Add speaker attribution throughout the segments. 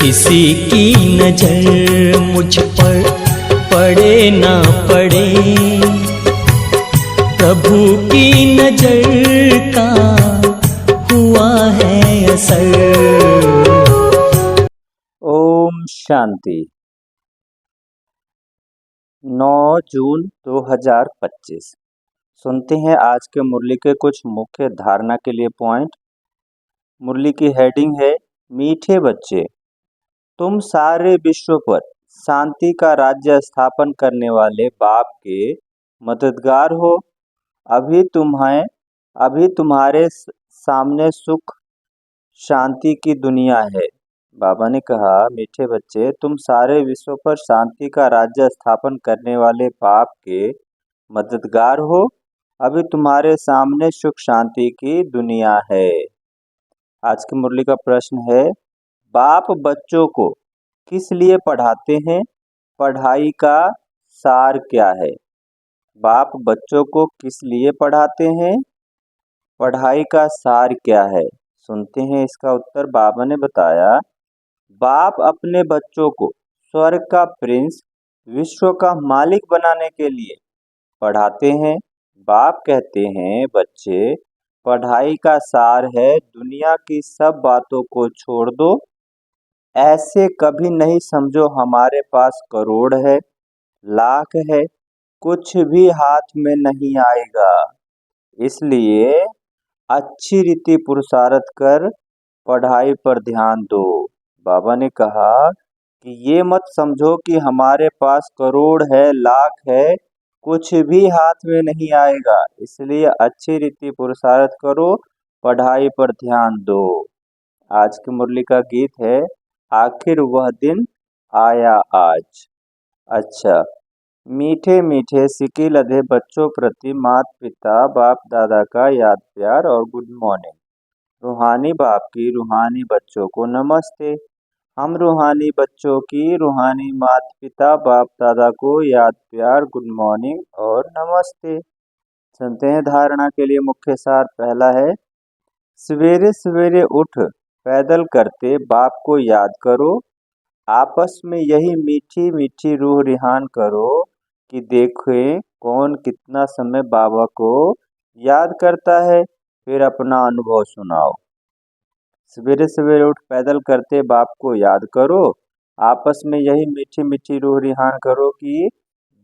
Speaker 1: किसी की नजर मुझ पर पड़े ना पड़े, प्रभु की नजर का हुआ है असर।
Speaker 2: ओम शांति। 9 जून 2025। सुनते हैं आज के मुरली के कुछ मुख्य धारणा के लिए पॉइंट। मुरली की हेडिंग है मीठे बच्चे, तुम सारे विश्व पर शांति का राज्य स्थापन करने वाले बाप के मददगार हो। अभी तुम्हारे सामने सुख शांति की दुनिया है। बाबा ने कहा, मीठे बच्चे, तुम सारे विश्व पर शांति का राज्य स्थापन करने वाले बाप के मददगार हो। अभी तुम्हारे सामने सुख शांति की दुनिया है। आज की मुरली का प्रश्न है, बाप बच्चों को किस लिए पढ़ाते हैं? पढ़ाई का सार क्या है? बाप बच्चों को किस लिए पढ़ाते हैं? पढ़ाई का सार क्या है? सुनते हैं इसका उत्तर। बाबा ने बताया, बाप अपने बच्चों को स्वर्ग का प्रिंस, विश्व का मालिक बनाने के लिए पढ़ाते हैं। बाप कहते हैं, बच्चे, पढ़ाई का सार है दुनिया की सब बातों को छोड़ दो। ऐसे कभी नहीं समझो हमारे पास करोड़ है, लाख है, कुछ भी हाथ में नहीं आएगा। इसलिए अच्छी रीति पुरुषार्थ कर पढ़ाई पर ध्यान दो। बाबा ने कहा कि ये मत समझो कि हमारे पास करोड़ है, लाख है, कुछ भी हाथ में नहीं आएगा। इसलिए अच्छी रीति पुरुषार्थ करो, पढ़ाई पर ध्यान दो। आज की मुरली का गीत है, आखिर वह दिन आया आज। अच्छा, मीठे मीठे सिके लधे बच्चों प्रति माता पिता बाप दादा का याद प्यार और गुड मॉर्निंग। रूहानी बाप की रूहानी बच्चों को नमस्ते। हम रूहानी बच्चों की रूहानी माता पिता बाप दादा को याद प्यार, गुड मॉर्निंग और नमस्ते। सुनते हैं धारणा के लिए मुख्य सार। पहला है, सवेरे सवेरे उठ पैदल करते बाप को याद करो। आपस में यही मीठी मीठी रूह रिहान करो कि देखें कौन कितना समय बाबा को याद करता है, फिर अपना अनुभव सुनाओ। सवेरे सवेरे उठ पैदल करते बाप को याद करो। आपस में यही मीठी मीठी रूह रिहान करो कि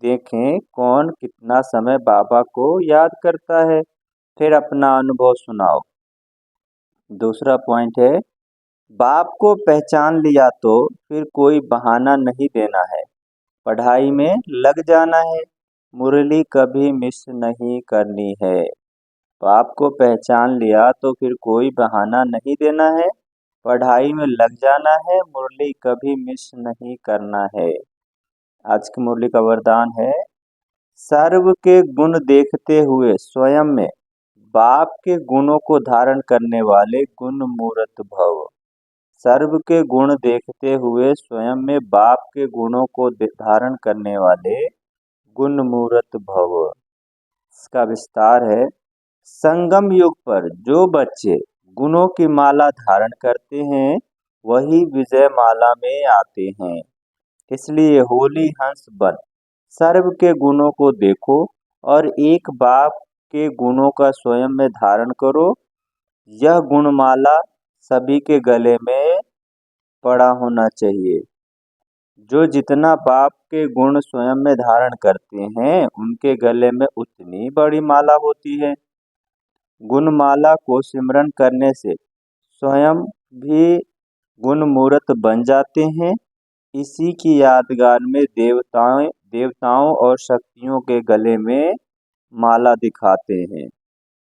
Speaker 2: देखें कौन कितना समय बाबा को याद करता है, फिर अपना अनुभव सुनाओ। दूसरा पॉइंट है, बाप को पहचान लिया तो फिर कोई बहाना नहीं देना है, पढ़ाई में लग जाना है, मुरली कभी मिस नहीं करनी है। बाप को पहचान लिया तो फिर कोई बहाना नहीं देना है, पढ़ाई में लग जाना है, मुरली कभी मिस नहीं करना है। आज की मुरली का वरदान है, सर्व के गुण देखते हुए स्वयं में बाप के गुणों को धारण करने वाले गुण मूर्त भव। सर्व के गुण देखते हुए स्वयं में बाप के गुणों को धारण करने वाले गुण मूर्त भव। इसका विस्तार है, संगम युग पर जो बच्चे गुणों की माला धारण करते हैं वही विजय माला में आते हैं। इसलिए होली हंस बन सर्व के गुणों को देखो और एक बाप के गुणों का स्वयं में धारण करो। यह गुणमाला सभी के गले में पड़ा होना चाहिए। जो जितना बाप के गुण स्वयं में धारण करते हैं उनके गले में उतनी बड़ी माला होती है। गुणमाला को सिमरन करने से स्वयं भी गुण मूर्त बन जाते हैं। इसी की यादगार में देवताओं और शक्तियों के गले में माला दिखाते हैं।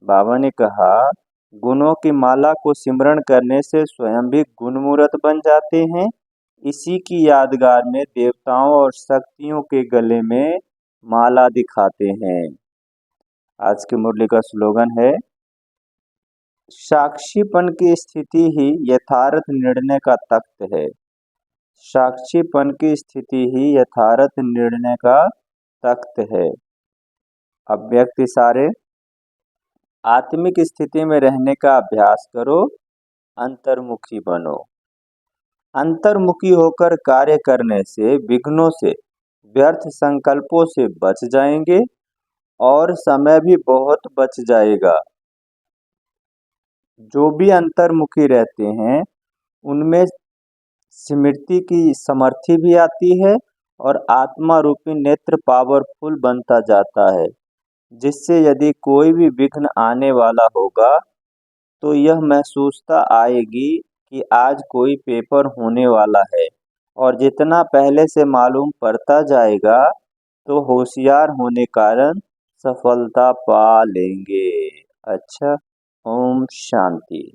Speaker 2: बाबा ने कहा, गुणों की माला को सिमरन करने से स्वयं भी गुण मूर्त बन जाते हैं। इसी की यादगार में देवताओं और शक्तियों के गले में माला दिखाते हैं। आज की मुरली का स्लोगन है, साक्षीपन की स्थिति ही यथार्थ निर्णय का तख्त है। साक्षीपन की स्थिति ही यथार्थ निर्णय का तख्त है। अव्यक्त इशारे, आत्मिक स्थिति में रहने का अभ्यास करो, अंतर्मुखी बनो। अंतर्मुखी होकर कार्य करने से विघ्नों से, व्यर्थ संकल्पों से बच जाएंगे और समय भी बहुत बच जाएगा। जो भी अंतर्मुखी रहते हैं उनमें स्मृति की समर्थि भी आती है और आत्मा रूपी नेत्र पावरफुल बनता जाता है, जिससे यदि कोई भी विघ्न आने वाला होगा तो यह महसूसता आएगी कि आज कोई पेपर होने वाला है, और जितना पहले से मालूम पड़ता जाएगा तो होशियार होने कारण सफलता पा लेंगे। अच्छा, ओम शांति।